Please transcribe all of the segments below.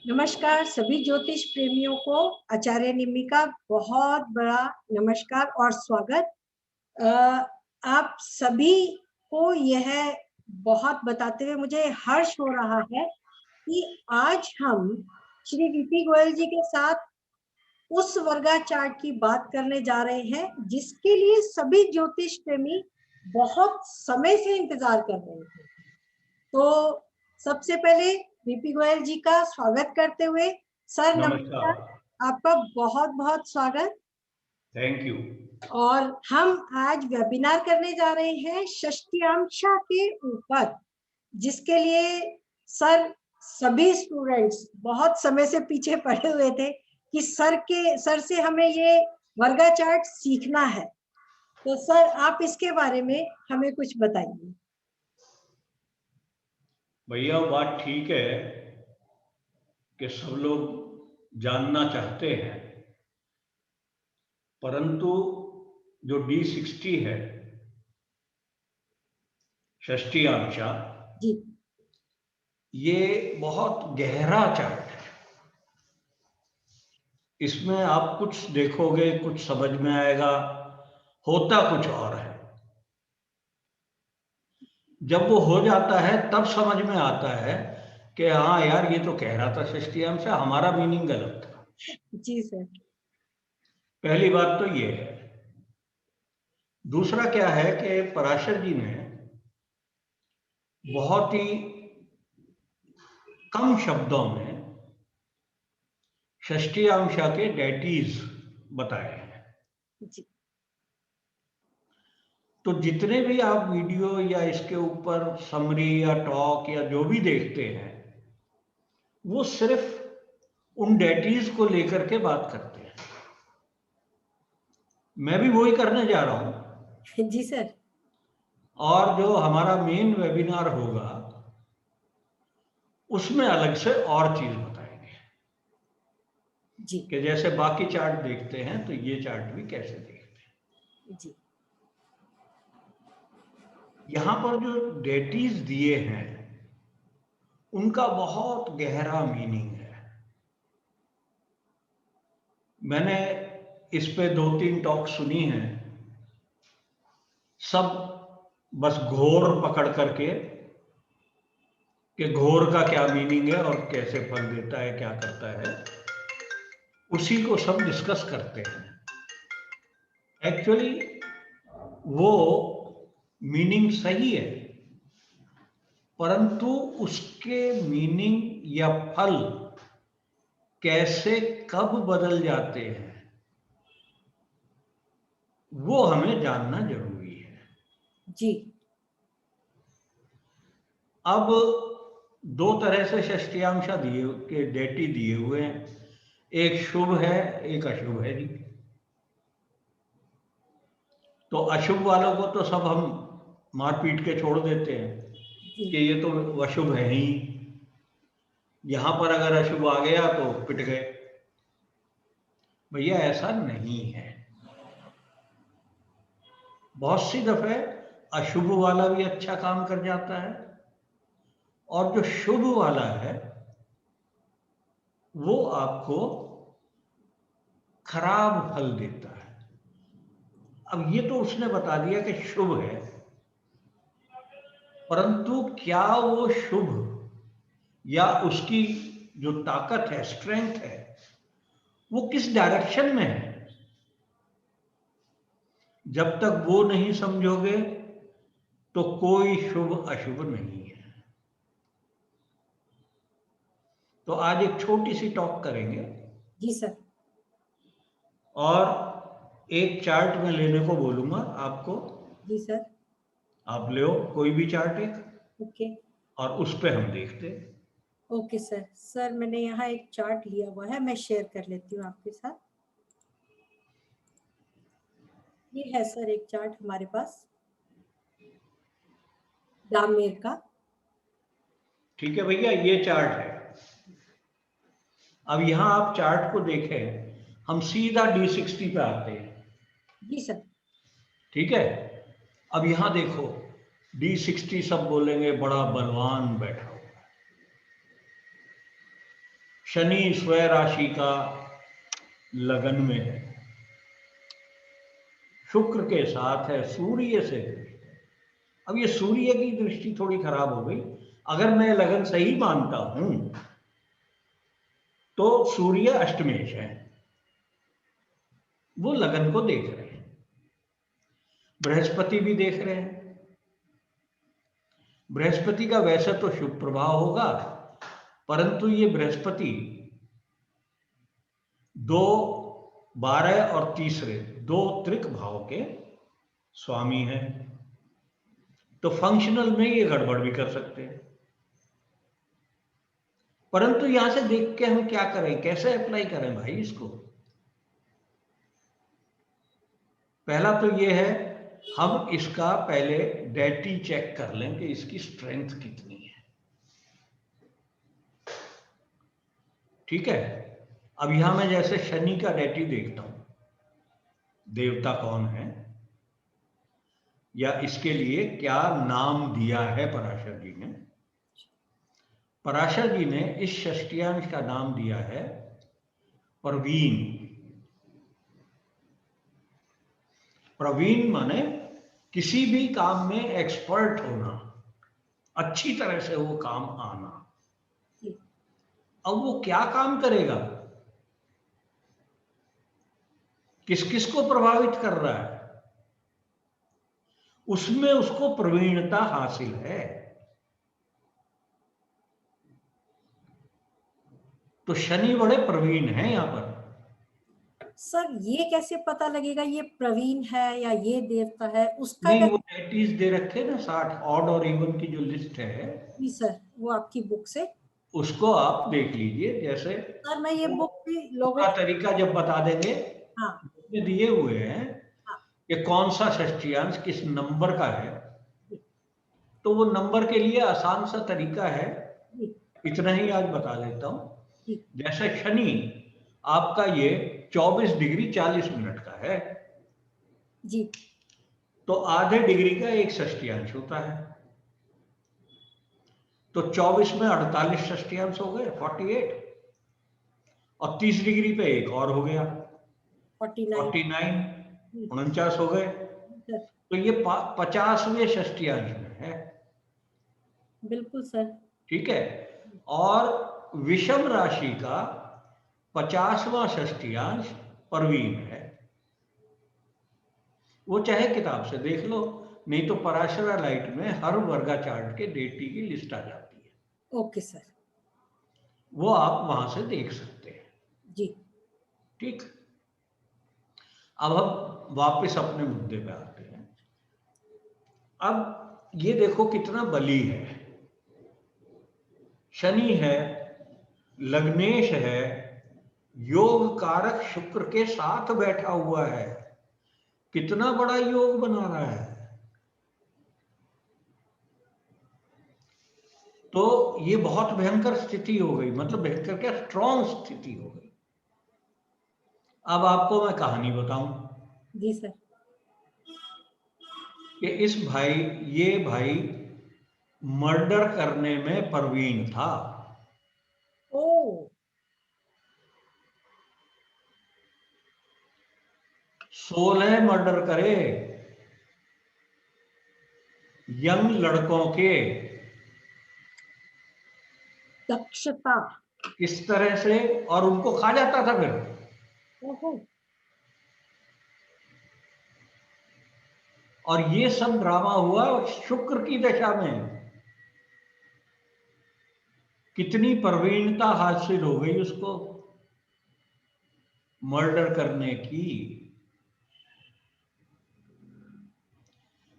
नमस्कार सभी ज्योतिष प्रेमियों को। आचार्य निम्मी का बहुत बड़ा नमस्कार और स्वागत। आप सभी को यह बहुत बताते हुए मुझे हर्ष हो रहा है कि आज हम श्री वीपी गोयल जी के साथ उस वर्गा चार्ट की बात करने जा रहे हैं जिसके लिए सभी ज्योतिष प्रेमी बहुत समय से इंतजार कर रहे थे। तो सबसे पहले वीपी गोयल जी का स्वागत करते हुए सर नमस्कार, आपका बहुत बहुत स्वागत। Thank you. और हम आज वेबिनार करने जा रहे हैं षष्टियांशा के ऊपर, जिसके लिए सर सभी स्टूडेंट्स बहुत समय से पीछे पड़े हुए थे कि सर से हमें ये वर्गा चार्ट सीखना है। तो सर आप इसके बारे में हमें कुछ बताइए। भैया बात ठीक है कि सब लोग जानना चाहते हैं, परंतु जो D60 है षष्टियांशा, जी, ये बहुत गहरा चार्ट है। इसमें आप कुछ देखोगे कुछ समझ में आएगा, होता कुछ और है। जब वो हो जाता है तब समझ में आता है कि हाँ यार, ये तो कह रहा था षष्टियांशा, हमारा मीनिंग गलत था। जी सर। पहली बात तो ये है। दूसरा क्या है कि पराशर जी ने बहुत ही कम शब्दों में षष्टियांशा के डेटीज बताए हैं। जी, तो जितने भी आप वीडियो या इसके ऊपर समरी या टॉक या जो भी देखते हैं, वो सिर्फ उन डेटीज को लेकर के बात करते हैं। मैं भी वही करने जा रहा हूं। जी सर। और जो हमारा मेन वेबिनार होगा उसमें अलग से और चीज बताएंगे जी कि जैसे बाकी चार्ट देखते हैं तो ये चार्ट भी कैसे देखते हैं। जी, यहां पर जो डेटीज दिए हैं उनका बहुत गहरा मीनिंग है। मैंने इस पे 2-3 टॉक सुनी हैं, सब बस घोर पकड़ करके कि घोर का क्या मीनिंग है और कैसे फल देता है, क्या करता है, उसी को सब डिस्कस करते हैं। एक्चुअली वो मीनिंग सही है, परंतु उसके मीनिंग या फल कैसे कब बदल जाते हैं वो हमें जानना जरूरी है। जी, अब दो तरह से षष्टियांशा दिए के डेटी दिए हुए हैं, एक शुभ है एक अशुभ है जी। तो अशुभ वालों को तो सब हम मार पीट के छोड़ देते हैं कि ये तो अशुभ है ही, यहां पर अगर अशुभ आ गया तो पिट गए। भैया ऐसा नहीं है। बहुत सी दफे अशुभ वाला भी अच्छा काम कर जाता है और जो शुभ वाला है वो आपको खराब फल देता है। अब ये तो उसने बता दिया कि शुभ है, परंतु क्या वो शुभ या उसकी जो ताकत है, स्ट्रेंथ है, वो किस डायरेक्शन में है, जब तक वो नहीं समझोगे तो कोई शुभ अशुभ नहीं है। तो आज एक छोटी सी टॉक करेंगे। जी सर। और एक चार्ट में लेने को बोलूंगा आपको। जी सर। आप ले कोई भी चार्ट एक, ओके। और उस पे हम देखते। Okay sir. सर मैंने यहाँ एक चार्ट लिया हुआ है, मैं शेयर कर लेती हूँ आपके साथ। ये है सर एक चार्ट हमारे पास दामेर का। ठीक है भैया, ये चार्ट है। अब यहां आप चार्ट को देखें, हम सीधा D60 पे आते हैं। जी सर। ठीक है, अब यहां देखो D60 सब बोलेंगे बड़ा बलवान बैठा हुआ है। शनि स्वयं राशि का लगन में है, शुक्र के साथ है, सूर्य से। अब ये सूर्य की दृष्टि थोड़ी खराब हो गई। अगर मैं लगन सही मानता हूं तो सूर्य अष्टमेश है, वो लगन को देख रहे हैं, बृहस्पति भी देख रहे हैं। बृहस्पति का वैसे तो शुभ प्रभाव होगा, परंतु ये बृहस्पति 2, 12 और तीसरे 2 त्रिक भाव के स्वामी हैं, तो फंक्शनल में ये गड़बड़ भी कर सकते हैं। परंतु यहां से देख के हम क्या करें, कैसे अप्लाई करें भाई इसको? पहला तो ये है, हम इसका पहले डेटी चेक कर लें कि इसकी स्ट्रेंथ कितनी है। ठीक है, अब यहां मैं जैसे शनि का डेटी देखता हूं, देवता कौन है या इसके लिए क्या नाम दिया है पराशर जी ने। पराशर जी ने इस षष्टियांश का नाम दिया है प्रवीण। प्रवीण माने किसी भी काम में एक्सपर्ट होना, अच्छी तरह से वो काम आना। अब वो क्या काम करेगा, किस किस को प्रभावित कर रहा है, उसमें उसको प्रवीणता हासिल है। तो शनि बड़े प्रवीण हैं यहां पर। सर ये कैसे पता लगेगा ये प्रवीण है या ये देवता है, उसका नहीं, क्या? वो डेटीज दे रखे ना 60 ऑड और इवन की जो लिस्ट है, जी सर, वो आपकी बुक से। उसको आप देख लीजिए। जैसे सर मैं ये बुक भी लोगों पूरा को। तरीका जब बता देंगे, हाँ उसमें दिए हुए हैं हाँ कि कौन सा षष्टियांश किस नंबर का है, जी, तो वो नंबर के लिए आसान सा तरीका है। जी, इतना ही आज बता देता हूं। जी, जैसे शनि आपका ये 24 डिग्री 40 मिनट का है, जी, तो आधे डिग्री का एक षष्टियांश होता है, तो 24 में 48 षष्टियांश हो गए 48, और 30 डिग्री पे एक और हो गया 49। 49, जी 49 हो गए। सर, तो ये 50वें षष्टियांश में है। बिल्कुल सर। ठीक है, और विषम राशि का 50वां षष्टियांश परवीन है। वो चाहे किताब से देख लो, नहीं तो पराशरा लाइट में हर वर्गा चार्ट के डेटी की लिस्ट आ जाती है, ओके सर। वो आप वहां से देख सकते हैं। जी ठीक, अब हम वापस अपने मुद्दे पे आते हैं। अब ये देखो कितना बली है, शनि है, लग्नेश है, योग कारक शुक्र के साथ बैठा हुआ है, कितना बड़ा योग बना रहा है। तो ये बहुत भयंकर स्थिति हो गई, मतलब भयंकर क्या, स्ट्रॉन्ग स्थिति हो गई। अब आपको मैं कहानी बताऊं जी सर। कि ये भाई मर्डर करने में प्रवीण था। ओ 16 मर्डर करे यंग लड़कों के। दक्षता। किस तरह से, और उनको खा जाता था फिर। ओहो। और ये सब ड्रामा हुआ शुक्र की दशा में। कितनी प्रवीणता हासिल हो गई उसको मर्डर करने की।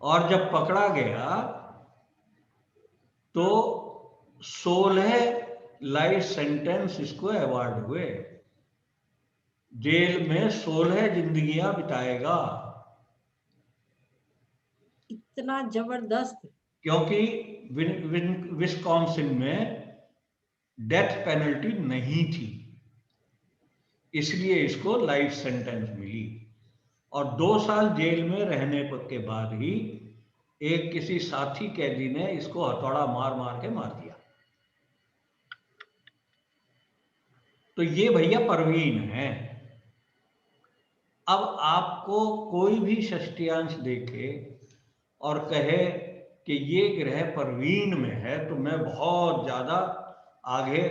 और जब पकड़ा गया तो 16 लाइफ सेंटेंस इसको अवार्ड हुए, जेल में 16 जिंदगियां बिताएगा। इतना जबरदस्त। क्योंकि विस्कॉन्सिन में डेथ पेनल्टी नहीं थी, इसलिए इसको लाइफ सेंटेंस मिली। और 2 साल जेल में रहने के बाद ही एक किसी साथी कैदी ने इसको हथौड़ा मार मार के मार दिया। तो ये भैया परवीन है। अब आपको कोई भी षष्टियांश देखे और कहे कि ये ग्रह परवीन में है, तो मैं बहुत ज्यादा आगे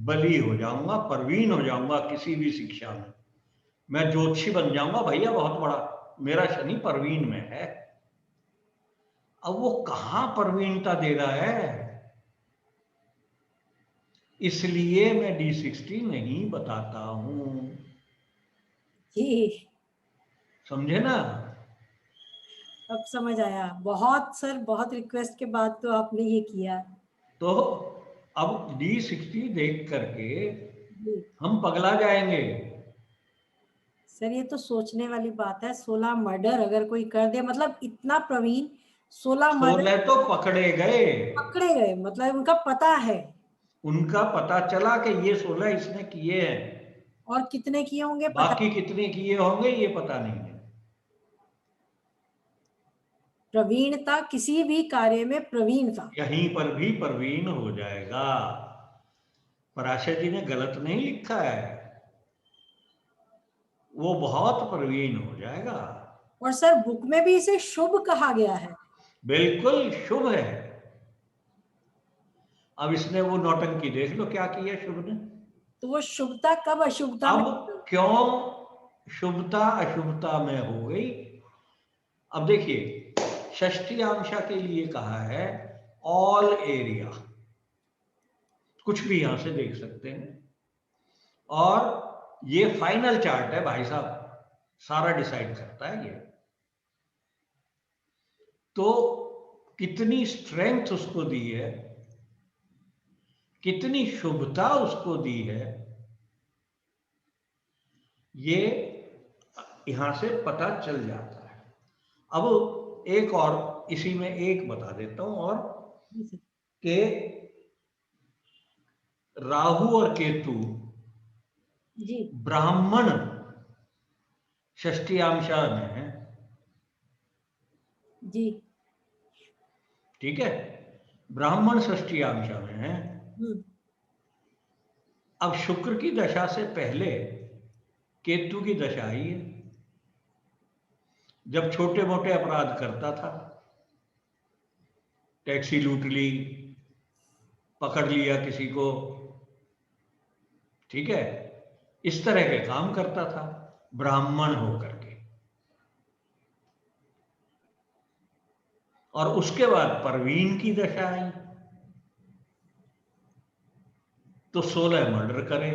बली हो जाऊंगा, परवीन हो जाऊंगा किसी भी शिक्षा में, मैं ज्योतिषी बन जाऊंगा भैया बहुत बड़ा, मेरा शनि परवीन में है। अब वो कहां परवीनता दे रहा है, इसलिए मैं D60 नहीं बताता हूं। जी, समझे ना? अब समझ आया। बहुत सर, बहुत रिक्वेस्ट के बाद तो आपने ये किया। तो अब D60 देख करके जी हम पगला जाएंगे। सर, ये तो सोचने वाली बात है। 16 मर्डर अगर कोई कर दे, मतलब इतना प्रवीण, 16 मर्डर 16 तो पकड़े गए, पकड़े गए, मतलब उनका पता है। उनका पता चला कि ये 16 इसने किए हैं, और कितने किए होंगे पता। बाकी कितने किए होंगे ये पता नहीं है। प्रवीणता, किसी भी कार्य में प्रवीणता। यहीं पर भी प्रवीण हो जाएगा। पराशर जी ने गलत नहीं लिखा है, वो बहुत प्रवीण हो जाएगा। और सर, बुक में भी इसे शुभ कहा गया है। बिल्कुल शुभ है। अब इसने वो नौटंकी देख लो क्या किया शुभ ने। तो वो शुभता कब अशुभता में। अब क्यों शुभता अशुभता में हो गई? अब देखिए, षष्टियांशा के लिए कहा है ऑल एरिया, कुछ भी यहां से देख सकते हैं, और ये फाइनल चार्ट है भाई साहब, सारा डिसाइड करता है ये। तो कितनी स्ट्रेंथ उसको दी है, कितनी शुभता उसको दी है, ये यहां से पता चल जाता है। अब एक और इसी में एक बता देता हूं और, कि राहु और केतु जी ब्राह्मण षष्टियांशा में है, जी। ठीक है, ब्राह्मण षष्टियांशा में है। अब शुक्र की दशा से पहले केतु की दशा आई है, जब छोटे मोटे अपराध करता था, टैक्सी लूट ली, पकड़ लिया किसी को, ठीक है, इस तरह के काम करता था ब्राह्मण होकर के। और उसके बाद परवीन की दशा आई, तो 16 मर्डर करे,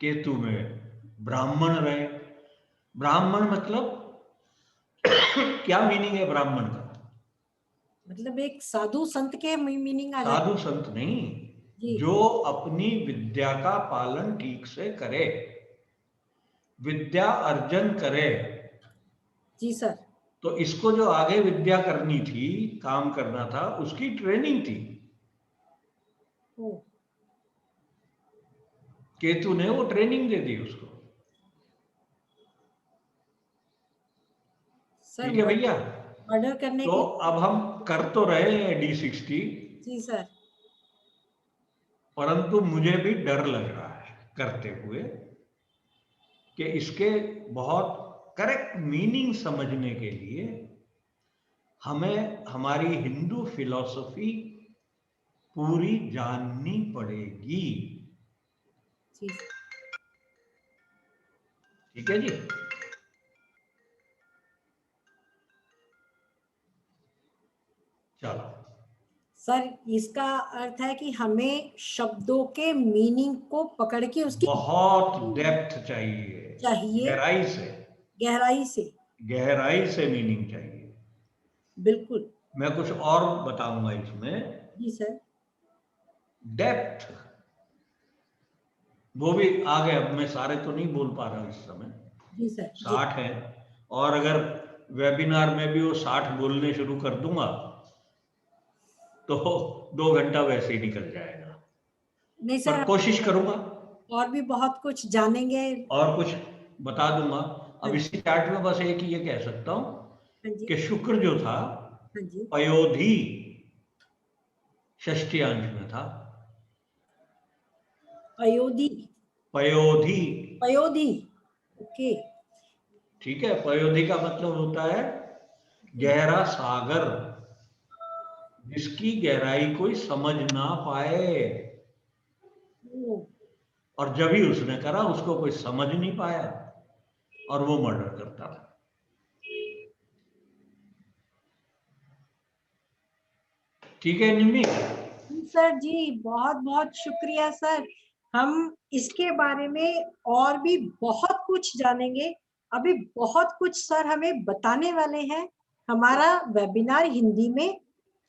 केतु में ब्राह्मण रहे। ब्राह्मण मतलब क्या मीनिंग है ब्राह्मण का? मतलब एक साधु संत के मीनिंग आ जाए। साधु संत नहीं, जी जो अपनी विद्या का पालन ठीक से करे, विद्या अर्जन करे। जी सर। तो इसको जो आगे विद्या करनी थी, काम करना था, उसकी ट्रेनिंग थी, ओ केतु ने वो ट्रेनिंग दे दी उसको। सर, ठीक है भैया? मर्डर करने तो की। अब हम कर तो रहे हैं D60, जी सर। परंतु मुझे भी डर लग रहा है करते हुए कि इसके बहुत करेक्ट मीनिंग समझने के लिए हमें हमारी हिंदू फिलॉसफी पूरी जाननी पड़ेगी। जी ठीक है जी? चलो, सर, इसका अर्थ है कि हमें शब्दों के मीनिंग को पकड़ के उसकी बहुत डेप्थ चाहिए, चाहिए, गहराई से, गहराई से। गहराई से मीनिंग चाहिए। बिल्कुल। मैं कुछ और बताऊंगा इसमें, जी सर। डेप्थ, वो भी आ गए। अब मैं सारे तो नहीं बोल पा रहा हूं इस समय, जी सर। जी 60 हैं, और अगर वेबिनार में भी वो 60 बोलने शुरू कर दूंगा तो 2 घंटा वैसे ही निकल जाएगा, नहीं पर सर, कोशिश करूंगा और भी बहुत कुछ जानेंगे। और कुछ बता दूंगा। हाँ अब इसी चार्ट में बस एक ही ये कह सकता हूं जी। कि शुक्र जो था हाँ जी। पयोधी षष्टियांश में था, पयोधी। पयोधी। पयोधी, ओके। ठीक है, पयोधी का मतलब होता है गहरा सागर, जिसकी गहराई कोई समझ ना पाए। और जब ही उसने करा, उसको कोई समझ नहीं पाया और वो मर्डर करता था। ठीक है निम्मी? सर जी बहुत बहुत शुक्रिया सर। हम इसके बारे में और भी बहुत कुछ जानेंगे। अभी बहुत कुछ सर हमें बताने वाले हैं। हमारा वेबिनार हिंदी में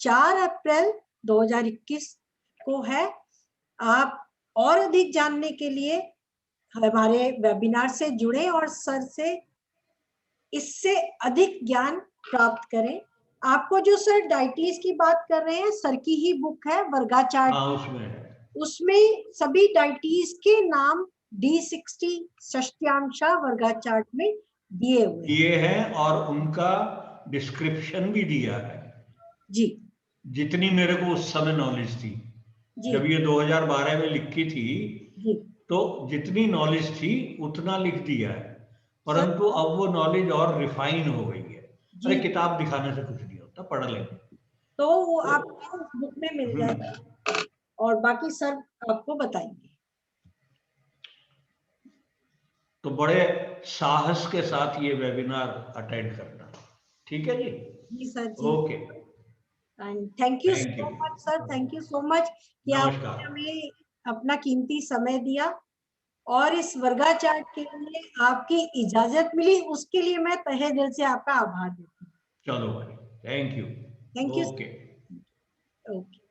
4 अप्रैल 2021 को है। आप और अधिक जानने के लिए हमारे वेबिनार से जुड़े और सर से इससे अधिक ज्ञान प्राप्त करें। आपको जो सर डायटीज की बात कर रहे हैं, सर की ही बुक है वर्गा चार्ट। हाँ, उसमें सभी डायटीज के नाम D60 षष्ट्यांशा वर्गा चार्ट में दिए हैं और उनका डिस्क्रिप्शन भी दिया है जी। जितनी मेरे को उस समय नॉलेज थी, जब ये 2012 में लिखी थी जी, तो जितनी नॉलेज थी उतना लिख दिया है, परंतु अब वो नॉलेज और रिफाइन हो गई है। अरे किताब दिखाने से कुछ नहीं होता, पढ़ लेंगे तो वो आपको उस बुक में मिल जाएगा और बाकी सर आपको बताएंगे। तो बड़े साहस के साथ ये वेबिनार अटेंड करना। ठीक है जी? जी सर जी। Okay, and thank you so much sir, thank you so much कि आपने हमें अपना कीमती समय दिया और इस वर्गा चार्ट के लिए आपकी इजाजत मिली, उसके लिए मैं तहे दिल से आपका आभार देती हूँ। चलो भाई, thank you. Thank you. Okay. Okay.